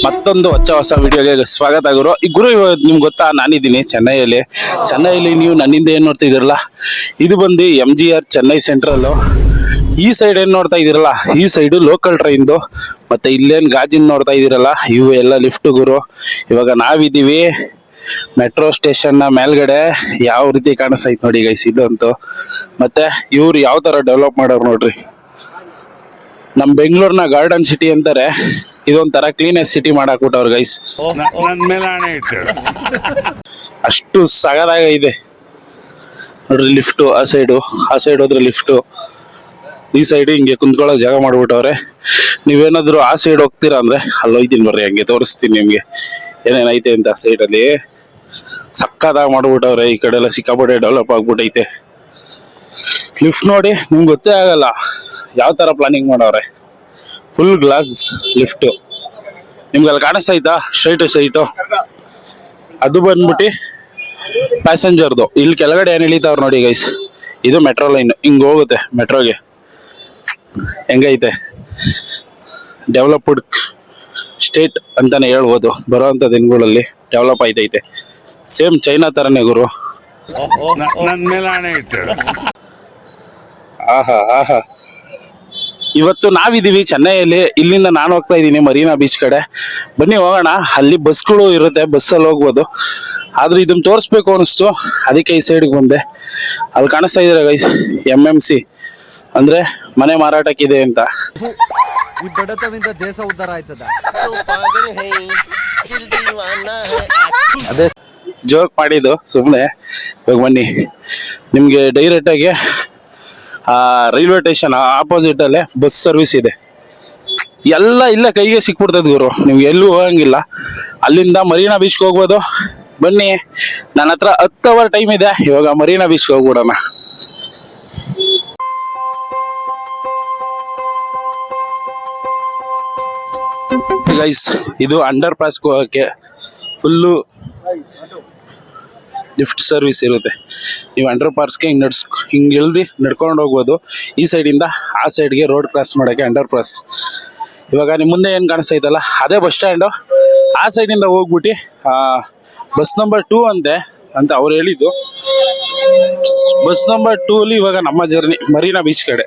ಮತ್ತೊಂದು ಹೊಸ ವಿಡಿಯೋಗೆ ಸ್ವಾಗತ ಗುರು. ಈ ಗುರು ನಿಮ್ಗೆ ಗೊತ್ತಾ, ನಾನಿದ್ದೀನಿ ಚೆನ್ನೈಯಲ್ಲಿ ನೀವು ನನ್ನಿಂದ ಏನ್ ನೋಡ್ತಾ ಇದೀರಲ್ಲ, ಇದು ಬಂದು MGR ಚೆನ್ನೈ ಸೆಂಟ್ರಲ್. ಈ ಸೈಡ್ ಏನ್ ನೋಡ್ತಾ ಇದೀರಲ್ಲ, ಈ ಸೈಡ್ ಲೋಕಲ್ ಟ್ರೈನ್ದು. ಮತ್ತೆ ಇಲ್ಲೇನ್ ಗಾಜಿನ ನೋಡ್ತಾ ಇದೀರಲ್ಲ, ಇವು ಎಲ್ಲ ಲಿಫ್ಟ್ ಗುರು. ಇವಾಗ ನಾವಿದೀವಿ ಮೆಟ್ರೋ ಸ್ಟೇಷನ್ ನ ಮೇಲ್ಗಡೆ. ಯಾವ ರೀತಿ ಕಾಣಿಸ್ತೈತ್ ನೋಡಿ ಗೈಸ್ ಇದು ಅಂತೂ. ಮತ್ತೆ ಇವ್ರು ಯಾವ ತರ ಡೆವಲಪ್ ಮಾಡೋರು ನೋಡ್ರಿ. ನಮ್ ಬೆಂಗಳೂರಿನ ಗಾರ್ಡನ್ ಸಿಟಿ ಅಂತಾರೆ, ಇದೊಂಥರ ಕ್ಲೀನೆಸ್ಟ್ ಸಿಟಿ ಮಾಡಾಕ್ಬಿಟ್ಟವ್ರು ಗೈಸ್. ಅಷ್ಟು ಸಗದಾಗ ಇದೆ ನೋಡ್ರಿ. ಲಿಫ್ಟ್ ಆ ಸೈಡ್ ಹೋದ್ರೆ ಲಿಫ್ಟ್, ಈ ಸೈಡ್ ಹಿಂಗೆ ಕುಂತ್ಕೊಳ್ಳೋಕೆ ಜಾಗ ಮಾಡ್ಬಿಟ್ಟವ್ರೆ. ನೀವೇನಾದ್ರು ಆ ಸೈಡ್ ಹೋಗ್ತೀರಾ ಅಂದ್ರೆ ಅಲ್ಲಿ ಹೋಯ್ತೀನಿ ಬರ್ರಿ, ಹಂಗೆ ತೋರಿಸ್ತೀನಿ ನಿಮ್ಗೆ ಏನೇನೈತೆ ಅಂತ. ಸೈಡ್ ಅಲ್ಲಿ ಸಕ್ಕದಾಗಿ ಮಾಡ್ಬಿಟ್ಟವ್ರೆ. ಈ ಕಡೆ ಎಲ್ಲ ಸಿಕ್ಕಾಪಟ್ಟೆ ಡೆವಲಪ್ ಆಗ್ಬಿಟ್ಟೈತೆ. ಲಿಫ್ಟ್ ನೋಡಿ ನಿಮ್ಗೆ ಗೊತ್ತೇ ಆಗಲ್ಲ ಯಾವ ತರ ಪ್ಲಾನಿಂಗ್ ಮಾಡವ್ರೆ. Full glass lift. ನಿಮ್ಗೆ ಅಲ್ಲಿ ಕಾಣಿಸ್ತೈತಾ ಸ್ಟ್ರೈಟು, ಅದು ಬಂದ್ಬಿಟ್ಟು ಪ್ಯಾಸೆಂಜರ್ದು. ಇಲ್ಲಿ ಕೆಳಗಡೆ ಏನ್ ಇಳಿತಾವ್ರು ನೋಡಿ ಗೈಸ್, ಇದು ಮೆಟ್ರೋ ಲೈನ್. ಹಿಂಗ್ ಹೋಗುತ್ತೆ ಮೆಟ್ರೋಗೆ. ಹೆಂಗೈತೆ, ಡೆವಲಪ್ಡ್ ಸ್ಟೇಟ್ ಅಂತಾನೆ ಹೇಳ್ಬೋದು. ಬರೋಂಥ ದಿನಗಳಲ್ಲಿ ಡೆವಲಪ್ ಆಯ್ತೈತೆ. ಸೇಮ್ ಚೈನಾ ತರನೇ ಗುರು. ಆಹಾ ಇವತ್ತು ನಾವಿದೀವಿ ಚೆನ್ನೈಯಲ್ಲಿ. ಇಲ್ಲಿಂದ ನಾನು ಹೋಗ್ತಾ ಇದ್ದೀನಿ ಮರೀನಾ ಬೀಚ್ ಕಡೆ. ಬನ್ನಿ ಹೋಗೋಣ. ಅಲ್ಲಿ ಬಸ್ಗಳು ಇರುತ್ತೆ, ಬಸ್ಸಲ್ಲಿ ಹೋಗ್ಬೋದು. ಆದ್ರೆ ಇದನ್ನ ತೋರಿಸ್ಬೇಕು ಅನಿಸ್ತು, ಅದಕ್ಕೆ ಈ ಸೈಡ್ಗೆ ಬಂದೆ. ಅಲ್ಲಿ ಕಾಣಿಸ್ತಾ ಇದ್ದೀರಾ ಗೈಸ್, MMC ಅಂದ್ರೆ ಮನೆ ಮಾರಾಟಕ್ಕಿದೆ ಅಂತ. ಈ ಬಡತವಿಂದ ದೇಶ ಉದ್ಧಾರ ಆಯ್ತದ. ಅದೇ ಜೋಕ್ ಮಾಡಿದ್ದು ಸುಮ್ಮನೆ. ಇವಾಗ ಬನ್ನಿ, ನಿಮ್ಗೆ ಡೈರೆಕ್ಟ್ ಆಗಿ ರೈಲ್ವೆ ಸ್ಟೇಷನ್ ಆಪೋಸಿಟ್ ಅಲ್ಲೇ ಬಸ್ ಸರ್ವಿಸ್ ಇದೆ. ಎಲ್ಲ ಇಲ್ಲ ಕೈಗೆ ಸಿಕ್ಬಿಡ್ತದ ಗುರು, ನಿಮ್ಗೆ ಎಲ್ಲೂ ಹೋಗಂಗಿಲ್ಲ. ಅಲ್ಲಿಂದ ಮರೀನಾ ಬೀಚ್ಗೆ ಹೋಗ್ಬೋದು. ಬನ್ನಿ, ನನ್ನ ಹತ್ರ 10 ಅವರ್ ಟೈಮ್ ಇದೆ. ಇವಾಗ ಮರೀನಾ ಬೀಚ್ಗೆ ಹೋಗ್ಬಿಡೋಣ. ಗೈಸ್, ಇದು ಅಂಡರ್ ಪಾಸ್ ಹೋಗಕ್ಕೆ ಫುಲ್ಲು ಲಿಫ್ಟ್ ಸರ್ವಿಸ್ ಇರುತ್ತೆ. ನೀವು ಅಂಡರ್ ಪಾಸ್ಗೆ ಹಿಂಗೆ ಇಳ್ದು ನಡ್ಕೊಂಡು ಹೋಗ್ಬೋದು. ಈ ಸೈಡಿಂದ ಆ ಸೈಡ್ಗೆ ರೋಡ್ ಕ್ರಾಸ್ ಮಾಡೋಕ್ಕೆ ಅಂಡರ್ ಪಾಸ್. ಇವಾಗ ನಿಮ್ಮ ಮುಂದೆ ಏನು ಕಾಣಿಸ್ತೈತಲ್ಲ, ಅದೇ ಬಸ್ ಸ್ಟ್ಯಾಂಡು. ಆ ಸೈಡಿಂದ ಹೋಗ್ಬಿಟ್ಟು ಬಸ್ ನಂಬರ್ 2 ಅಂತ ಅವ್ರು ಹೇಳಿದ್ದು. ಬಸ್ ನಂಬರ್ 2 ಅಲ್ಲಿ ಇವಾಗ ನಮ್ಮ ಜರ್ನಿ ಮರೀನಾ ಬೀಚ್ ಕಡೆ.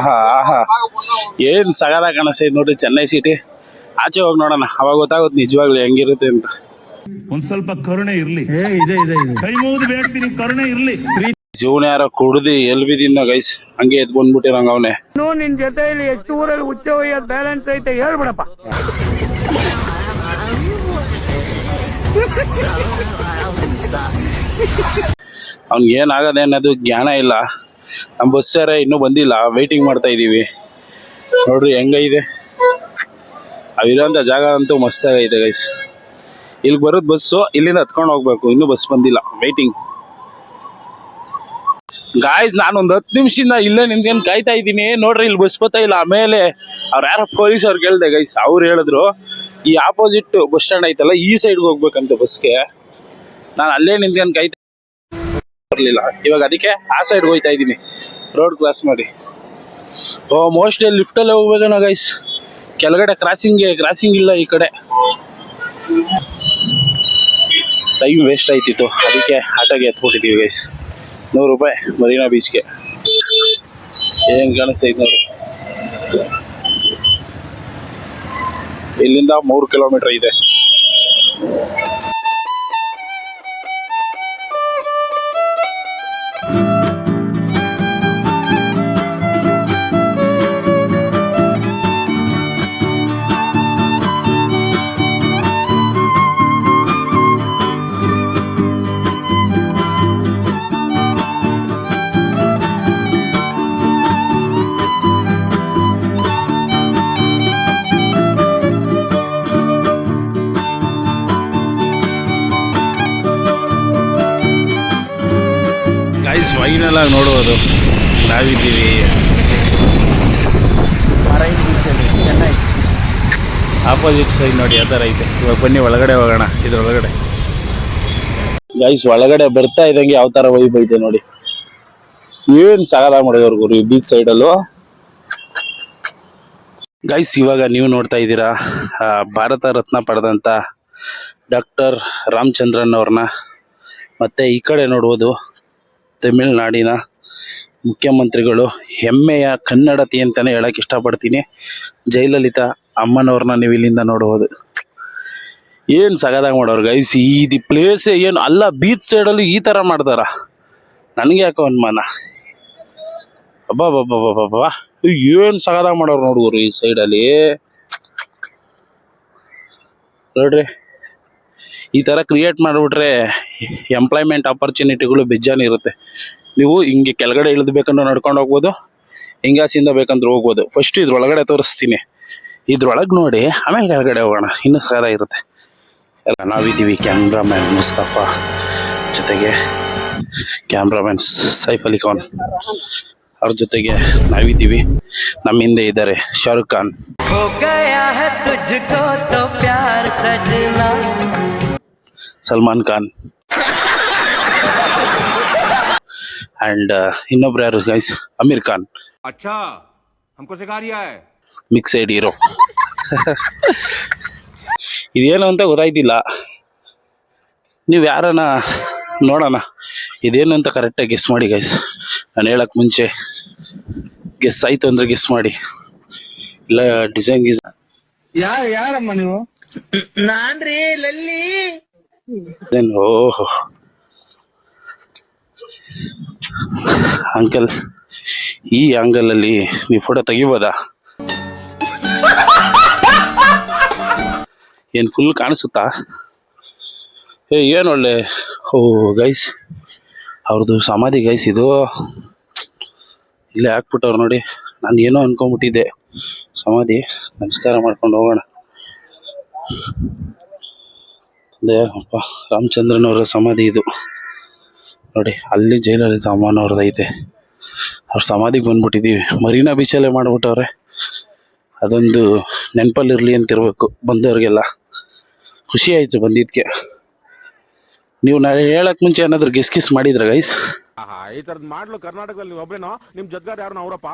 ಆಹಾ ಏನ್ ಸಗದ ಕಾಣಿಸ್ತೈತೆ ನೋಡ್ರಿ ಚೆನ್ನೈ ಸಿಟಿ. ಆಚೆ ಹೋಗಿ ನೋಡೋಣ, ಅವಾಗ ಗೊತ್ತಾಗುತ್ತೆ ನಿಜವಾಗ್ಲೂ ಹೆಂಗಿರುತ್ತೆ ಅಂತ. ಒಂದ್ ಸ್ವಲ್ಪ ಕರುಣೆ ಇರ್ಲಿ, ಕೈ ಮುಗಿದು ಬೇಡ್ತೀನಿ, ಕರುಣೆ ಇರ್ಲಿ. ಜೀವನ ಯಾರೋ ಕುಡ್ದಿ ಎಲ್ ಬಿದಿನ ಗೈಸ್, ಹಂಗೆ ಎದ್ ಬಂದ್ಬಿಟ್ಟಿರಂಗ ಅವನೇ. ನಿನ್ ಜೊತೆಯಲ್ಲಿ ಎಷ್ಟು ಊರಲ್ಲಿ ಹುಚ್ಚ ಒಯ್ಯೋದ್ ಬ್ಯಾಲೆನ್ಸ್ ಐತೆ ಹೇಳ್ಬಿಡಪ್ಪ. ಅವ್ನ್ಗೆ ಏನಾಗದೆ ಅನ್ನೋದು ಜ್ಞಾನ ಇಲ್ಲ. ನಮ್ ಬಸ್ ಇನ್ನೂ ಬಂದಿಲ್ಲ, ವೈಟಿಂಗ್ ಮಾಡ್ತಾ ಇದೀವಿ. ನೋಡ್ರಿ ಹೆಂಗೈದೆ ಅವಿರೋಂಥ ಜಾಗ ಅಂತೂ ಮಸ್ತ್ ಆಗೈತೆ ಗೈಸ್. ಇಲ್ಲಿ ಬರೋದು ಬಸ್ಸು, ಇಲ್ಲಿಂದ ಹತ್ಕೊಂಡು ಹೋಗ್ಬೇಕು. ಇನ್ನೂ ಬಸ್ ಬಂದಿಲ್ಲ, ವೈಟಿಂಗ್. ಗಾಯ್ಸ್, ನಾನೊಂದು 10 ನಿಮಿಷದಿಂದ ಇಲ್ಲೇ ನಿಂತ್ಕೊಂಡು ಕಾಯ್ತಾ ಇದ್ದೀನಿ. ನೋಡ್ರಿ ಇಲ್ಲಿ ಬಸ್ ಬರ್ತಾ ಇಲ್ಲ. ಆಮೇಲೆ ಅವ್ರು ಯಾರೋ ಪೊಲೀಸ್ ಅವ್ರು ಕೇಳ್ದೆ ಗೈಸ್, ಅವ್ರು ಹೇಳಿದ್ರು ಈ ಆಪೋಸಿಟ್ ಬಸ್ ಸ್ಟ್ಯಾಂಡ್ ಐತಲ್ಲ, ಈ ಸೈಡ್ಗೆ ಹೋಗ್ಬೇಕಂತ ಬಸ್ಗೆ. ನಾನು ಅಲ್ಲೇ ನಿಂತ್ಕೊಂಡು ಕಾಯ್ತಾ ಬರ್ಲಿಲ್ಲ. ಇವಾಗ ಅದಕ್ಕೆ ಆ ಸೈಡ್ಗೆ ಹೋಗ್ತಾ ಇದ್ದೀನಿ, ರೋಡ್ ಕ್ರಾಸ್ ಮಾಡಿ. ಮೋಸ್ಟ್ಲಿ ಲಿಫ್ಟಲ್ಲೇ ಹೋಗ್ಬೇಕಣ್ಣ ಗೈಸ್. ಕೆಳಗಡೆ ಕ್ರಾಸಿಂಗ್ ಇಲ್ಲ ಈ ಕಡೆ. ಟೈಮ್ ವೇಸ್ಟ್ ಆಯ್ತಿತ್ತು, ಅದಕ್ಕೆ ಆಟೋಗೆ ಎತ್ಬಿಟ್ಟಿದ್ದೀವಿ ಗೈಸ್. 100 ರೂಪಾಯಿ ಮರೀನಾ ಬೀಚ್ಗೆ. ಏನ್ ಕಾಣಿಸ್ತೈತೆ ನೋಡಿ, ಇಲ್ಲಿಂದ 3 ಕಿಲೋಮೀಟರ್ ಇದೆ. ಫೈನಲ್ ಆಗಿ ನೋಡುವುದು ನಾವಿದ್ದೀವಿ ಮರೈನ್ ಬೀಚಲ್ಲಿ ಚೆನ್ನೈ. ಆಪೋಸಿಟ್ ಸೈಡ್ ನೋಡಿ ಯಾವ ಥರ ಐತೆ. ಇವಾಗ ಬನ್ನಿ ಒಳಗಡೆ ಹೋಗೋಣ. ಇದ್ರೊಳಗಡೆ ಗೈಸ್, ಒಳಗಡೆ ಬರ್ತಾ ಇದ್ದಂಗೆ ಯಾವ ಥರ ವೈಬ್ ಐತೆ ನೋಡಿ. ಏನ್ ಸಾಗದ ಮಾಡಿದವ್ರು ಗುರು ಈ ಬೀಚ್ ಸೈಡಲ್ಲೂ. ಗೈಸ್ ಇವಾಗ ನೀವು ನೋಡ್ತಾ ಇದ್ದೀರಾ ಭಾರತ ರತ್ನ ಪಡೆದಂಥ ಡಾಕ್ಟರ್ ರಾಮಚಂದ್ರನ್ ಅವ್ರನ್ನ. ಮತ್ತು ಈ ಕಡೆ ನೋಡುವುದು ತಮಿಳುನಾಡಿನ ಮುಖ್ಯಮಂತ್ರಿಗಳು, ಹೆಮ್ಮೆಯ ಕನ್ನಡತಿ ಅಂತಲೇ ಹೇಳಕ್ಕೆ ಇಷ್ಟಪಡ್ತೀನಿ, ಜಯಲಲಿತಾ ಅಮ್ಮನವ್ರನ್ನ ನೀವು ಇಲ್ಲಿಂದ ನೋಡ್ಬೋದು. ಏನು ಸಗದಾಗಿ ಮಾಡೋರು ಗೈಸ್. ಈ ಪ್ಲೇಸೇ ಏನು ಅಲ್ಲ, ಬೀಚ್ ಸೈಡಲ್ಲಿ ಈ ಥರ ಮಾಡ್ತಾರ. ನನಗೆ ಯಾಕೋ ಅನುಮಾನ. ಅಬ್ಬಾ ಏನು ಸಗದಾಗಿ ಮಾಡೋರು ನೋಡುವರು ಈ ಸೈಡಲ್ಲಿ. ನೋಡ್ರಿ, ಈ ಥರ ಕ್ರಿಯೇಟ್ ಮಾಡಿಬಿಟ್ರೆ ಎಂಪ್ಲಾಯ್ಮೆಂಟ್ ಆಪರ್ಚುನಿಟಿಗಳು ಬೆಜ್ಜಾನಿರುತ್ತೆ. ನೀವು ಹಿಂಗೆ ಕೆಳಗಡೆ ಇಳಿದು ಬೇಕಂದ್ರೆ ನಡ್ಕೊಂಡು ಹೋಗ್ಬೋದು, ಹಿಂಗಾಸಿಂದ ಬೇಕಂದ್ರೆ ಹೋಗ್ಬೋದು. ಫಸ್ಟ್ ಇದ್ರೊಳಗಡೆ ತೋರಿಸ್ತೀನಿ, ಇದ್ರೊಳಗೆ ನೋಡಿ ಆಮೇಲೆ ಕೆಳಗಡೆ ಹೋಗೋಣ, ಇನ್ನೂ ಸಗದಾಗಿರುತ್ತೆ. ಎಲ್ಲ ನಾವಿದ್ದೀವಿ, ಕ್ಯಾಮ್ರಾಮ್ಯಾನ್ ಮುಸ್ತಫಾ ಜೊತೆಗೆ ಕ್ಯಾಮ್ರಾಮ್ಯಾನ್ ಸೈಫ್ ಅಲಿ ಖಾನ್ ಅವ್ರ ಜೊತೆಗೆ ನಾವಿದ್ದೀವಿ. ನಮ್ಮ ಹಿಂದೆ ಇದ್ದಾರೆ ಶಾರುಖ್ ಖಾನ್, ಸಲ್ಮಾನ್ ಖಾನ್ ಅಂಡ್ ಇನ್ನೊಬ್ರು ಯಾರು ಗೈಸ್, ಅಮೀರ್ ಖಾನ್. अच्छा हमको सिखा रिया है ಮಿಕ್ಸೆಡ್ ಹೀರೋ. ಇದೇನು ಅಂತ ಗೊತ್ತಾಯ್ತಿಲ್ಲ, ನೀವು ಯಾರನ್ನ ನೋಡೋಣ, ಇದೇನು ಅಂತ ಕರೆಕ್ಟಾಗಿ ಗೆಸ್ ಮಾಡಿ ಗೈಸ್. ನಾನು ಹೇಳಕ್ಕೆ ಮುಂಚೆ ಗೆಸ್ ಆಯಿತು ಅಂದರೆ ಗೆಸ್ ಮಾಡಿ, ಇಲ್ಲ ಡಿಸೈನ್ ಗೀಸ್. ಯಾರಮ್ಮ ನೀವು? ಓಹೋ ಅಂಕಲ್, ಈ ಆಂಗಲಲ್ಲಿ ನೀವು ಫೋಟೋ ತೆಗಿಬೋದಾ? ಏನು ಫುಲ್ ಕಾಣಿಸುತ್ತಾ? ಏನು ಒಳ್ಳೆ. ಓ ಗೈಸ್, ಅವ್ರದ್ದು ಸಮಾಧಿ ಗೈಸ್ ಇದು. ಇಲ್ಲೇ ಹಾಕ್ಬಿಟ್ಟವ್ರು ನೋಡಿ. ನಾನು ಏನೋ ಅನ್ಕೊಂಬಿಟ್ಟಿದ್ದೆ ಸಮಾಧಿ. ನಮಸ್ಕಾರ ಮಾಡ್ಕೊಂಡು ಹೋಗೋಣ. ತಂದೆ ಅಪ್ಪ ರಾಮಚಂದ್ರನ್ ಅವರ ಸಮಾಧಿ ಇದು ನೋಡಿ. ಅಲ್ಲಿ ಜಯಲಲಿತಾ ಅಮ್ಮನವ್ರದ್ದು ಐತೆ. ಅವ್ರ ಸಮಾಧಿಗೆ ಬಂದ್ಬಿಟ್ಟಿದ್ದೀವಿ. ಮರೀನಾ ಬೀಚಲ್ಲೇ ಮಾಡಿಬಿಟ್ಟವ್ರೆ. ಅದೊಂದು ನೆನಪಲ್ಲಿರಲಿ ಅಂತಿರ್ಬೇಕು ಬಂದವ್ರಿಗೆಲ್ಲ. ಖುಷಿ ಆಯಿತು ಬಂದಿದ್ದಕ್ಕೆ. ನೀವು ನಾಳೆ ಹೇಳಕ್ಕೆ ಮುಂಚೆ ಏನಾದರೂ ಗೆಸ್ ಮಾಡಿದ್ರ ಗೈಸ್? ಈ ತರದ್ ಮಾಡ್ಲು ಕರ್ನಾಟಕದಲ್ಲಿ ಒಬ್ರೇನೋ ನಿಮ್ ಜೊತೆಗಾರ ಯಾರು ಅವರಪ್ಪ?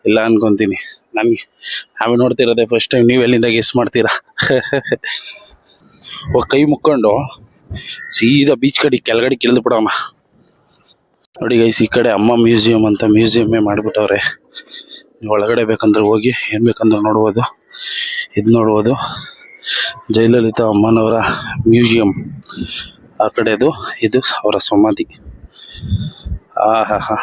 ಇಲ್ಲ ಅನ್ಕೊಂತೀನಿ. ನಾವೇ ನೋಡ್ತಿರೋದೆ ಫಸ್ಟ್ ಟೈಮ್. ನೀವು ಎಲ್ಲಿಂದ ಗೆಸ್ ಮಾಡ್ತೀರಾ? ಕೈ ಮುಕ್ಕೊಂಡು ಸೀದಾ ಬೀಚ್ ಕಡೆ ಕೆಳಗಡೆ ಕಿಳಿದು ಬಿಡೋಣ. ನೋಡಿ ಗೈಸ್, ಈ ಕಡೆ ಅಮ್ಮ ಮ್ಯೂಸಿಯಂ ಅಂತ ಮ್ಯೂಸಿಯಮ್ಮೇ ಮಾಡಿಬಿಟ್ಟವ್ರೆ. ನೀವು ಒಳಗಡೆ ಬೇಕಂದ್ರೆ ಹೋಗಿ ಏನು ಬೇಕಂದ್ರೆ ನೋಡ್ಬೋದು. ಇದು ನೋಡ್ಬೋದು ಜಯಲಲಿತಾ ಅಮ್ಮನವರ ಮ್ಯೂಸಿಯಂ. ಆ ಕಡೆದು ಇದು ಅವರ ಸಮಾಧಿ. ಹಾ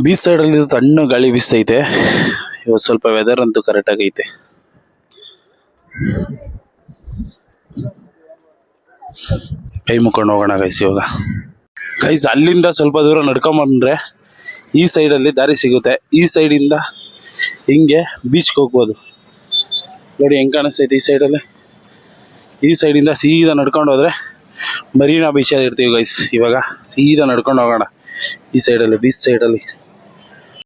ಬೀಚ್ ಸೈಡಲ್ಲಿ ತಣ್ಣ ಗಾಳಿ ಬೀಸ್ತೈತೆ. ಇವತ್ತು ಸ್ವಲ್ಪ ವೆದರ್ ಅಂತೂ ಕರೆಕ್ಟಾಗಿ ಐತೆ. ಕೈ ಮುಕ್ಕೊಂಡು ಹೋಗೋಣ ಗೈಸ್ ಇವಾಗ. ಗೈಸ್ ಅಲ್ಲಿಂದ ಸ್ವಲ್ಪ ದೂರ ನಡ್ಕೊಂಬಂದ್ರೆ ಈ ಸೈಡಲ್ಲಿ ದಾರಿ ಸಿಗುತ್ತೆ. ಈ ಸೈಡಿಂದ ಹಿಂಗೆ ಬೀಚ್ಗೆ ಹೋಗ್ಬೋದು. ನೋಡಿ ಹೆಂಗೆ ಕಾಣಿಸ್ತೈತೆ ಈ ಸೈಡಲ್ಲಿ. ಈ ಸೈಡಿಂದ ಸೀದಾ ನಡ್ಕೊಂಡು ಹೋದರೆ ಮರೀನಾ ಬೀಚಲ್ಲಿ ಇರ್ತೀವಿ ಗೈಸ್. ಇವಾಗ ಸೀದಾ ನಡ್ಕೊಂಡು ಹೋಗೋಣ ಈ ಸೈಡಲ್ಲಿ, ಬೀಚ್ ಸೈಡಲ್ಲಿ.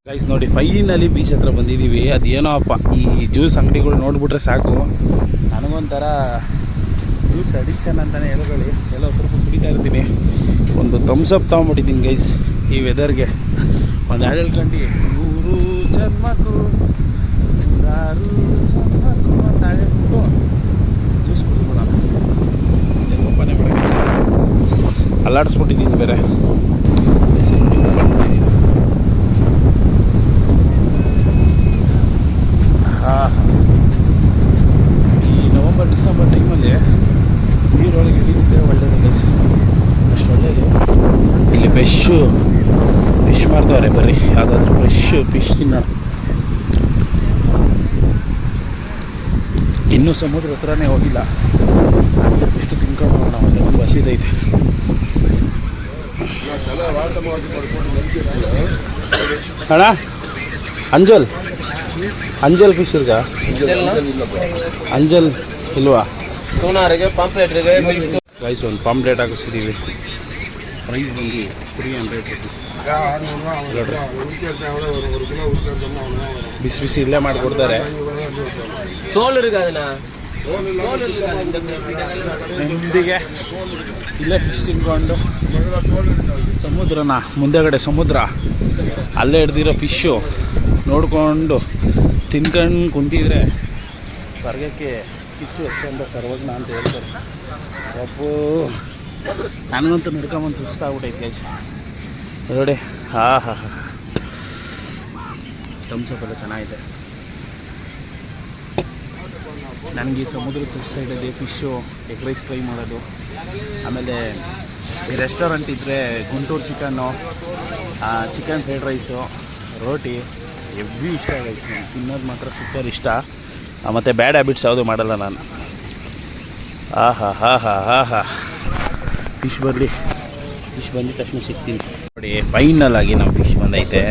ಗೈಸ್ ನೋಡಿ, ಫೈನಲಿ ಬೀಚ್ ಹತ್ರ ಬಂದಿದ್ದೀವಿ. ಅದೇನೋ ಅಪ್ಪ, ಈ ಜ್ಯೂಸ್ ಅಂಗಡಿಗಳು ನೋಡಿಬಿಟ್ರೆ ಸಾಕು. ನನಗೊಂಥರ ಜ್ಯೂಸ್ ಅಡಿಕ್ಷನ್ ಅಂತಲೇ ಹೇಳ್ಕೊಳ್ಳಿ. ಎಲ್ಲ ಸ್ವಲ್ಪ ಕುಡಿತಾ ಇರ್ತೀನಿ. ಒಂದು ಥಮ್ಸಪ್ ತೊಗೊಂಬಿಟ್ಟಿದ್ದೀನಿ ಗೈಸ್ ಈ ವೆದರ್ಗೆ. ಒಂದು ಹಾಡು ಹೇಳ್ಕೊಂಡು, 100 ಜನ್ಮಕ್ಕೂ 100 ಜನ್ಮಕ್ಕೂ ಅಂತ ಹೇಳ್ಬಿಟ್ಟು ಜ್ಯೂಸ್ ಕುಡಿದ್ಬಿಡೋಣ. ಓಪನೇ ಮಾಡೋಕ್ಕೆ ಅಲ್ಲಾಡಿಸ್ಬಿಟ್ಟಿದ್ದೀನಿ ಬೇರೆ. ಈ ನವಂಬರ್ ಡಿಸೆಂಬರ್ ಟೈಮಲ್ಲಿ ನೀರೊಳಗೆ ಇಳಿದಿದ್ದರೆ ಒಳ್ಳೆಯದು ಗೈಸ್, ಅಷ್ಟು ಒಳ್ಳೆಯದು. ಇಲ್ಲಿ ಫಿಶ್ ಮಾಡ್ತಾರೆ. ಬರ್ರಿ ಯಾವುದಾದ್ರೂ ಫ್ರೆಶ್ ಫಿಶ್ ತಿನ್ನೋಣ. ಇನ್ನೂ ಸಮುದ್ರ ಹತ್ರನೇ ಹೋಗಿಲ್ಲ. ಹಾಗೆ ಫಿಶ್ ತಿನ್ಕೊಂಡು ಹೋಗೋಣ. ಮತ್ತೆ ಒಂದು ಹಸಿದೈತೆ. ಅಣ್ಣ ಅಂಜಲ್ ಫಿಶ್ ಇರ್ಗಾ? ಅಂಜಲ್ ಇಲ್ವಾ ಗೈಸ್? ಒಂದು ಪಾಂಪ್ಲೇಟ್ ಹಾಕಿಸಿದ್ದೀವಿ. ಪ್ರೈಸ್ ಬಂದು 300 ರುಪೀಸ್. ಬಿಸಿ ಬಿಸಿ ಇಲ್ಲೇ ಮಾಡಿಕೊಡ್ತಾರೆ. ನೆಮ್ಮದಿಗೆ ಇಲ್ಲೇ ಫಿಶ್ ತಿನ್ಕೊಂಡು ಸಮುದ್ರನ ಮುಂದೆಗಡೆ ಸಮುದ್ರ ಅಲ್ಲೇ ಹಿಡ್ದಿರೋ ಫಿಶ್ಶು ನೋಡಿಕೊಂಡು ತಿನ್ಕೊಂಡು ಕುಂತಿದ್ರೆ ಸ್ವರ್ಗಕ್ಕೆ ಕಿಚ್ಚು ಹೆಚ್ಚಂದ ಸರ್ವಜ್ಞ ಅಂತ ಹೇಳ್ತಾರೆ. ಅಪ್ಪೋ ನನಗಂತೂ ನಡ್ಕೊಂಬಂದು ಸುಸ್ತಾಗ್ಬಿಟ್ಟೈತೆ ಗೈಸ್ ನೋಡಿ. ಹಾಂ ಹಾಂ ಹಾಂ ಥಮ್ಸಪ್ ಎಲ್ಲ ಚೆನ್ನಾಗಿದೆ. ನನಗೆ ಈ ಸಮುದ್ರದ ಸೈಡಲ್ಲಿ ಫಿಶ್ಶು ಎಗ್ ರೈಸ್ ಟ್ರೈ ಮಾಡೋದು, ಆಮೇಲೆ ಈ ರೆಸ್ಟೋರೆಂಟ್ ಇದ್ದರೆ Guntur chicken, chicken fried rice, ರೋಟಿ ಎವ್ರಿ ಇಷ್ಟ ಗೈಸ್. ತಿನ್ನೋದು ಮಾತ್ರ ಸೂಪರ್ ಇಷ್ಟ. ಮತ್ತು ಬ್ಯಾಡ್ ಹ್ಯಾಬಿಟ್ಸ್ ಯಾವುದು ಮಾಡಲ್ಲ ನಾನು. ಆಹಾ ಹಾ ಹಾ ಹಾ ಹಾ ಫಿಶ್ ಬರಲಿ, ಫಿಶ್ ಬಂದಿದ ತಕ್ಷಣ ಸಿಗ್ತೀನಿ ನೋಡಿ. ಫೈನಲ್ ಆಗಿ ನಮ್ಮ ಫಿಶ್ ಬಂದೈತೆ.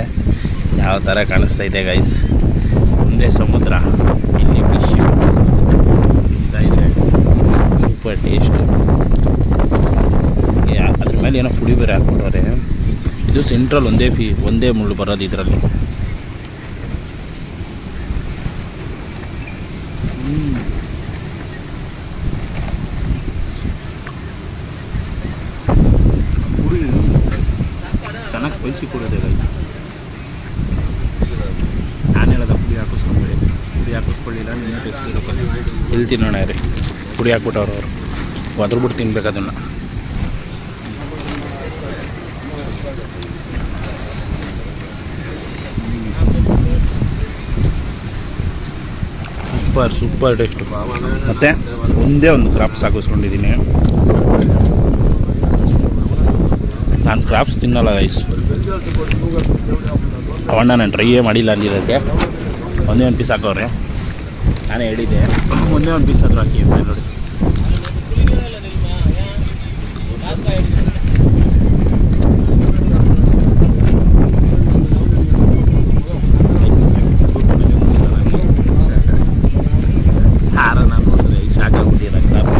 ಯಾವ ಥರ ಕಾಣಿಸ್ತಾ ಇದೆ ಗೈಸ್. ಮುಂದೆ ಸಮುದ್ರ, ಇಲ್ಲಿ ಫಿಶ್ ತಿಂತಾ ಇದೆ. Super taste. ಅದ್ರ ಮೇಲೆ ಏನೋ ಪುಡಿ ಬೇರೆ ಹಾಕ್ಬಿಟ್ಟವ್ರೆ. ಇದು ಸೆಂಟ್ರಲ್ ಒಂದೇ ಮುಳ್ಳು ಬರೋದು ಇದರಲ್ಲಿ. ಪುಡಿ ಚೆನ್ನಾಗಿ ಸ್ಪೈಸಿ ಕೊಡೋದೆ ಗೈಸ್. ನಾನು ಹೇಳೋದ ಪುಡಿ ಹಾಕಿಸ್ಕೊಂಬೇಡಿ, ಪುಡಿ ಹಾಕಿಸ್ಕೊಳ್ಳಿಲ್ಲ ನಿಮ್ಮ ಟೇಸ್ಟ್ ಇರುತ್ತೆ. ಎಲ್ಲಿ ತಿನ್ನೋಣ ರೀ, ಪುಡಿ ಹಾಕ್ಬಿಟ್ಟವ್ರು ಅವರು. ಒದ್ರಬಿಟ್ಟು ತಿನ್ಬೇಕು ಅದನ್ನು. Super taste. ಮತ್ತು ಒಂದೇ ಒಂದು ಕ್ರಾಪ್ಸ್ ಹಾಕಿಸ್ಕೊಂಡಿದ್ದೀನಿ. ನಾನು ಕ್ರಾಪ್ಸ್ ತಿನ್ನಲ್ಲ ಗೈಸ್. ಅವಣ್ಣ ನಾನು ಟ್ರೈಯೇ ಮಾಡಿಲ್ಲ ಅಂದಿರೋಕ್ಕೆ ಒಂದೇ ಒಂದು ಪೀಸ್ ಹಾಕೋರೆ. ನಾನೇ ಹೇಳಿದ್ದೆ ಒಂದೇ ಒಂದು ಪೀಸ್ ಆದರೂ ಹಾಕಿ ಅಂತ ನೋಡಿ. ಹಾರ ನಾನು ನೋಡಿದ್ರೆ ಶಾಕ್ ಆಗ್ಬಿಟ್ಟಿಲ್ಲ ಕ್ರಾಪ್ಸ್.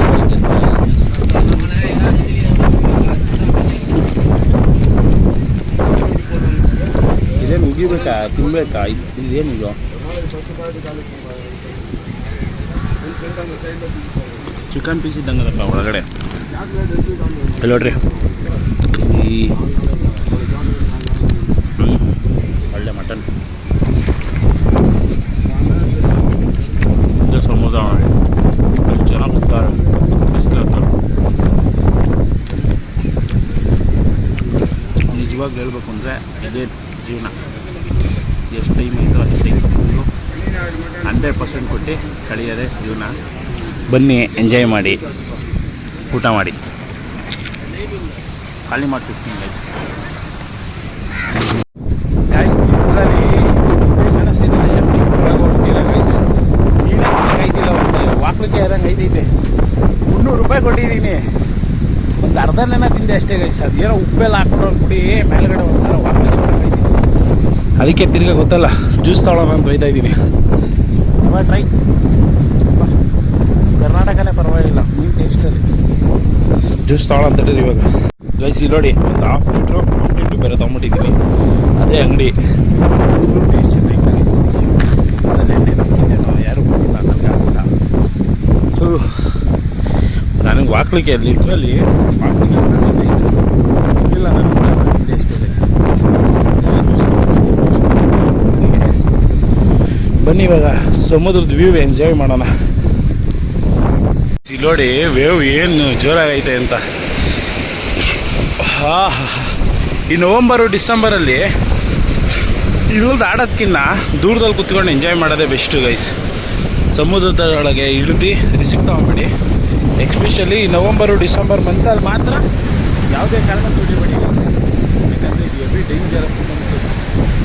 ಇದೇನು ಉಗಿಬೇಕಾ ತಿನ್ಬೇಕಾ? ಇದೇನಿದು ಚಿಕನ್ ಪೀಸ್ ಇದ್ದಂಗದಪ್ಪ ಒಳಗಡೆ. ಅಲ್ಲಿ ನೋಡ್ರಿ, ಈ ಒಳ್ಳೆ ಮಟನ್. ಇದು ಸಮುದ್ರ ನೋಡಿ, ಎಷ್ಟು ಚೆನ್ನಾಗಿ ಕೂತಾರೆ ಬಿಸಿಲತ್ತಾರೆ. ನಿಜವಾಗ್ಲೂ ಹೇಳ್ಬೇಕು ಅಂದರೆ ಇದೇ ಜೀವನ. ಎಷ್ಟು ಟೈಮ್ ಆಯಿತು ಅಷ್ಟು ಟೈಮ್ ಫುಲ್ಲು 100% ಕೊಟ್ಟು ಕಳೆಯೋದೇ ಜೀವನ. ಬನ್ನಿ, ಎಂಜಾಯ್ ಮಾಡಿ, ಊಟ ಮಾಡಿ. ಖಾಲಿ ಮಾಡಿ ಸಿಗ್ತೀನಿ ಗೈಸ್. ಗೈಸ್ ಇದರಲ್ಲಿ ಕಾಣಿಸ್ತಿಲ್ಲ, ಹೋಗ್ತೀರ ಗೈಸ್. ಐದಿಲ್ಲ, ಒಂದು ವಾಕ್ಲಿಕ್ಕೆ ಇರೋಂಗೆ ಐದೈತೆ. 300 ರೂಪಾಯಿ ಕೊಟ್ಟಿದ್ದೀನಿ. ಒಂದು ಅರ್ಧ ನೆನ ತಿಂದೆ ಅಷ್ಟೇ ಗೈಸ್. ಅದೇನೋ ಉಪ್ಪೆಲ್ಲ ಹಾಕ್ಕೊಂಡವ್ರು ಕುಡಿ ಮೇಲ್ಗಡೆ ಒಂಥರ ವಾಕ್ಲಿಕ್ಕೆ ಬರೋಕೈತಿ. ಅದಕ್ಕೆ ತಿರ್ಗಿ ಗೊತ್ತಲ್ಲ ಜ್ಯೂಸ್ ತೊಗೊಳ್ಳೋಣ ಅಂತ ಬೈತಾ ಇದ್ದೀನಿ. ಟ್ರೈ ಕರ್ನಾಟಕನೇ ಪರವಾಗಿಲ್ಲ ಮೀನು ಟೇಸ್ಟಲ್ಲಿ. ಜ್ಯೂಸ್ ತೊಗೊಳ್ಳೋ ಅಂತ ಹೇಳಿದ್ರಿ ಇವಾಗ ಗೈಸ್. ಇಲ್ಲಿ ನೋಡಿ, ಒಂದು 1/2 ಲೀಟ್ರು 1 ಲೀಟ್ರ್ ಬೇರೆ ತೊಗೊಂಬಿಟ್ಟಿದ್ದೀನಿ. ಅದೇ ಅಂಗಡಿ ಟೇಸ್ಟ್ ಚೆನ್ನಾಗಿ ಗೈಸ್. ಅದರಲ್ಲಿ ಎಣ್ಣೆ ನಂಬಿದ್ದೇನೋ ಯಾರೂ ಗೊತ್ತಿಲ್ಲ ನನಗೆ ಆಗ್ಬಿಟ್ಟ. ನನಗೆ ವಾಕ್ಲಿಕ್ಕೆ ಲಿಟ್ರಲ್ಲಿ ವಾಕ್ಲಿಕ್ಕೆ ಇಲ್ಲ ನನಗೆ ಟೇಸ್ಟ್ ಗೈಸ್. ಬನ್ನಿ ಇವಾಗ ಸಮುದ್ರದ ವ್ಯೂ ಎಂಜಾಯ್ ಮಾಡೋಣ. ಇಲ್ಲಿ ನೋಡಿ ವೇವ್ ಏನು ಜೋರಾಗೈತೆ ಅಂತ. ಈ ನವಂಬರು ಡಿಸೆಂಬರಲ್ಲಿ ಇಳಿದು ಆಡೋದಕ್ಕಿಂತ ದೂರದಲ್ಲಿ ಕುತ್ಕೊಂಡು ಎಂಜಾಯ್ ಮಾಡೋದೇ ಬೆಸ್ಟು ಗೈಸ್. ಸಮುದ್ರದ ಒಳಗೆ ಇಳಿದು ರಿಸ್ಕ್ ತಗೊಂಬೇಡಿ. ಎಕ್ಸ್ಪೆಷಲಿ ನವಂಬರು ಡಿಸೆಂಬರ್ ಮಂತಲ್ಲಿ ಮಾತ್ರ ಯಾವುದೇ ಕಾರಣ ತುಳಿಬೇಡಿ ಗೈಸ್. ಯಾಕಂದರೆ ಇದು every dangerous month.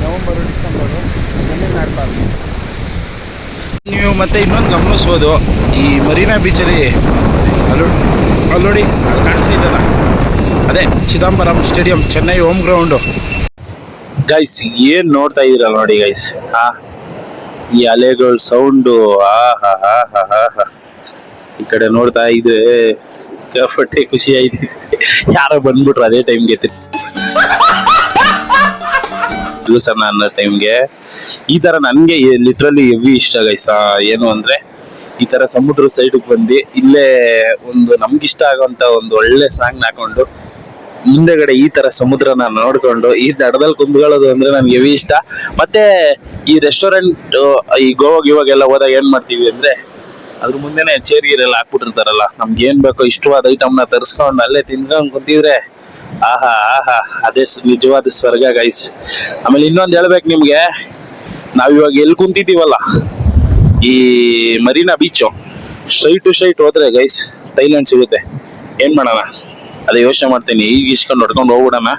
November December ಏನೇನು ಆಡಬಾರ್ದು. ನೀವು ಮತ್ತೆ ಇನ್ನೊಂದು ಗಮನಿಸ್ಬೋದು, ಈ ಮರೀನಾ ಬೀಚಲ್ಲಿ ಅಲ್ಲೋಡಿ ಅದು ಕಾಣಿಸ್ತಿದ್ದಲ್ಲ, ಅದೇ Chidambaram stadium, Chennai home ground guys. ಏನು ನೋಡ್ತಾ ಇದ್ದೀರಲ್ಲ ನೋಡಿ ಗೈಸ್. ಈ ಅಲೆಗಳ ಸೌಂಡು ಹಾ ಹಾ ಹಾ ಹಾ ಹಾ. ಈ ಕಡೆ ನೋಡ್ತಾ ಇದೆ ಸಿಕ್ಕಾಪಟ್ಟೆ ಖುಷಿ ಆಯ್ತು. ಯಾರೋ ಬಂದ್ಬಿಟ್ರು ಅದೇ ಟೈಮ್ಗೆ ಅನ್ನೋ ಟೈಮ್ಗೆ. ಈ ತರ ನನಗೆ ಲಿಟ್ರಲಿ ಹೆವಿ ಇಷ್ಟ ಗೈಸ್. ಏನು ಅಂದ್ರೆ ಈ ತರ ಸಮುದ್ರ ಸೈಡ್ಗೆ ಬಂದು ಇಲ್ಲೇ ಒಂದು ನಮ್ಗಿಷ್ಟ ಆಗುವಂತ ಒಂದು ಒಳ್ಳೆ ಸಾಂಗ್ ಹಾಕೊಂಡು ಮುಂದೆಗಡೆ ಈ ತರ ಸಮುದ್ರನ ನೋಡ್ಕೊಂಡು ಈ ದಡದಲ್ಲಿ ಕುಂತ್ಕೊಳ್ಳೋದು ಅಂದ್ರೆ ನನ್ಗೆ ಹೆವಿ ಇಷ್ಟ. ಮತ್ತೆ ಈ ರೆಸ್ಟೋರೆಂಟ್ ಈ ಗೋವಾಗೆಲ್ಲ ಹೋದಾಗ ಏನ್ ಮಾಡ್ತೀವಿ ಅಂದ್ರೆ ಅದ್ರ ಮುಂದೆನೆ ಚೇರ್ ಗೀರೆಲ್ಲ ಹಾಕ್ಬಿಟ್ಟಿರ್ತಾರಲ್ಲ, ನಮ್ಗೆ ಏನ್ ಬೇಕೋ ಇಷ್ಟವಾದ ಐಟಮ್ನ ತರಿಸ್ಕೊಂಡು ಅಲ್ಲೇ ತಿನ್ಕೊಂಡ್ ಕುಂತಿದ್ರೆ ಆಹಾ ಆಹಾ ಅದೇ ನಿಜವಾದ ಸ್ವರ್ಗ ಗೈಸ್. ಆಮೇಲೆ ಇನ್ನೊಂದು ಹೇಳ್ಬೇಕು ನಿಮ್ಗೆ, ನಾವಿವಾಗ ಎಲ್ಲಿ ಕುಂತಿದೀವಲ್ಲ ಈ Marina beach straight to straight ಹೋದ್ರೆ ಗೈಸ್ ಥೈಲ್ಯಾಂಡ್ ಸಿಗುತ್ತೆ. ಏನ್ ಮಾಡೋಣ ಅದೇ ಯೋಚನೆ ಮಾಡ್ತೀನಿ, ಈಗ ಇಸ್ಕೊಂಡು ಹೊಡ್ಕೊಂಡು ಹೋಗ್ಬಿಡೋಣ.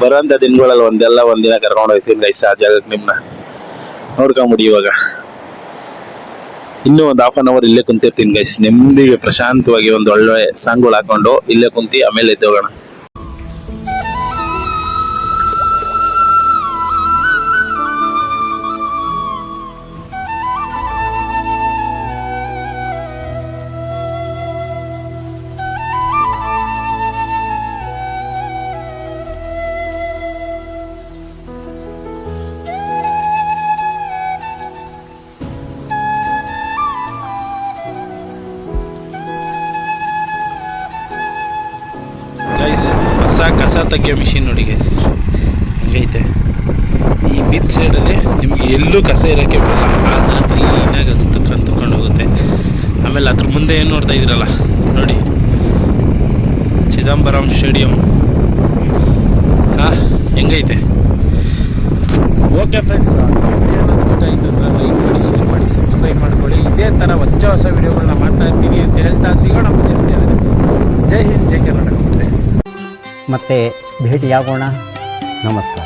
ಬರುವಂತ ದಿನಗಳಲ್ಲಿ ಒಂದಿನ ಕರ್ಕೊಂಡು ಹೋಗ್ತೀನಿ ಗೈಸ್ ಆ ಜಾಗಕ್ಕೆ. ನಿಮ್ನ ನೋಡ್ಕೊಂಬಿಡಿ. ಇವಾಗ ಇನ್ನೂ ಒಂದು ಹಾಫ್ ಅನ್ ಅವರ್ ಇಲ್ಲೇ ಕುಂತಿರ್ತೀನಿ ಗೈಸ್, ನೆಮ್ಮದಿಗೆ ಪ್ರಶಾಂತವಾಗಿ ಒಂದು ಒಳ್ಳೆ ಸಾಂಗ್ಗಳು ಹಾಕೊಂಡು ಇಲ್ಲೇ ಕುಂತಿ ಆಮೇಲೆ ಎದ್ದೋಗೋಣ. ಗೈಸ್ ಕಸ ತೆಗಿಯೋ ಮಿಷಿನ್ ನೋಡಿ ಗೈಸ್ ಹೆಂಗೈತೆ. ಈ ಬೀಚ್ ಸೈಡಲ್ಲಿ ನಿಮ್ಗೆ ಎಲ್ಲೂ ಕಸ ಇರೋಕ್ಕೆ ಬರಲ್ಲ, ಆದ್ರೆ ಕ್ಲೀನಾಗಿ ಅದು ತಗೊಂಡು ಹೋಗುತ್ತೆ. ಆಮೇಲೆ ಅದ್ರ ಮುಂದೆ ಏನು ನೋಡ್ತಾ ಇದ್ದೀರಲ್ಲ ನೋಡಿ, ಚಿದಂಬರಂ ಸ್ಟೇಡಿಯಂ. ಹೆಂಗೈತೆ. ಓಕೆ ಫ್ರೆಂಡ್ಸ್, ಏನಾದರೂ ಇಷ್ಟ ಆಯಿತು ಅಂದರೆ ಲೈಕ್ ಮಾಡಿ, ಶೇರ್ ಮಾಡಿ, ಸಬ್ಸ್ಕ್ರೈಬ್ ಮಾಡ್ಕೊಳ್ಳಿ. ಇದೇ ಥರ ಹೊಸ ವಿಡಿಯೋಗಳನ್ನ ಮಾಡ್ತಾ ಇರ್ತೀನಿ ಅಂತ ಹೇಳ್ತಾ ಸಿಗೋಣ ಮುಂದಿನ ವಿಡಿಯೋದಲ್ಲಿ. ಜೈ ಹಿಂದ್, ಜೈ ಕರ್ನಾಟಕ. ಮತ್ತೆ ಭೇಟಿಯಾಗೋಣ. ನಮಸ್ಕಾರ.